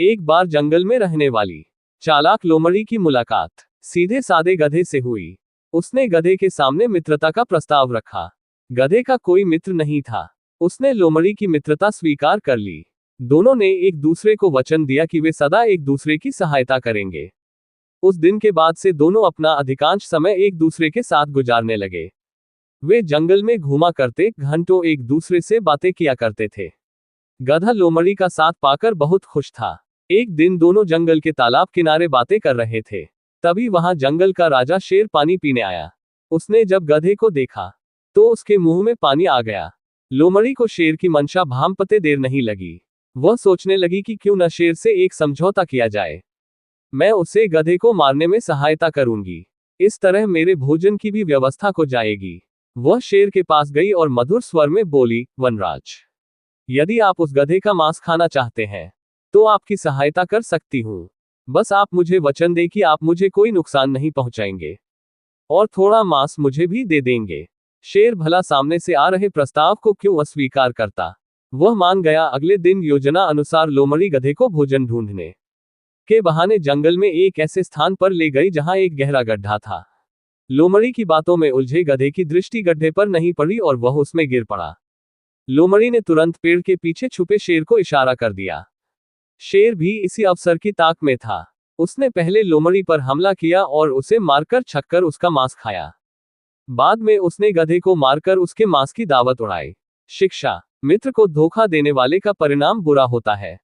एक बार जंगल में रहने वाली चालाक लोमड़ी की मुलाकात सीधे सादे गधे से हुई। उसने गधे के सामने मित्रता का प्रस्ताव रखा। गधे का कोई मित्र नहीं था। उसने लोमड़ी की मित्रता स्वीकार कर ली। दोनों ने एक दूसरे को वचन दिया कि वे सदा एक दूसरे की सहायता करेंगे। उस दिन के बाद से दोनों अपना अधिकांश समय एक दूसरे के साथ गुजारने लगे। वे जंगल में घूमा करते, घंटों एक दूसरे से बातें किया करते थे। गधा लोमड़ी का साथ पाकर बहुत खुश था। एक दिन दोनों जंगल के तालाब किनारे बातें कर रहे थे। तभी वहां जंगल का राजा शेर पानी पीने आया। उसने जब गधे को देखा तो उसके मुंह में पानी आ गया। लोमड़ी को शेर की मंशा भांपते देर नहीं लगी। वह सोचने लगी कि क्यों न शेर से एक समझौता किया जाए। मैं उसे गधे को मारने में सहायता करूंगी। इस तरह मेरे भोजन की भी व्यवस्था हो जाएगी। वह शेर के पास गई और मधुर स्वर में बोली, वनराज, यदि आप उस गधे का मांस खाना चाहते हैं तो आपकी सहायता कर सकती हूं। बस आप मुझे वचन दें कि आप मुझे कोई नुकसान नहीं पहुंचाएंगे और थोड़ा मांस मुझे भी दे देंगे। शेर भला सामने से आ रहे प्रस्ताव को क्यों अस्वीकार करता। वह मान गया। अगले दिन योजना अनुसार लोमड़ी गधे को भोजन ढूंढने के बहाने जंगल में एक ऐसे स्थान पर ले गई जहां एक गहरा गड्ढा था। लोमड़ी की बातों में उलझे गधे की दृष्टि गड्ढे पर नहीं पड़ी और वह उसमें गिर पड़ा। लोमड़ी ने तुरंत पेड़ के पीछे छुपे शेर को इशारा कर दिया। शेर भी इसी अवसर की ताक में था। उसने पहले लोमड़ी पर हमला किया और उसे मारकर छक्कर उसका मांस खाया। बाद में उसने गधे को मारकर उसके मांस की दावत उड़ाई। शिक्षा: मित्र को धोखा देने वाले का परिणाम बुरा होता है।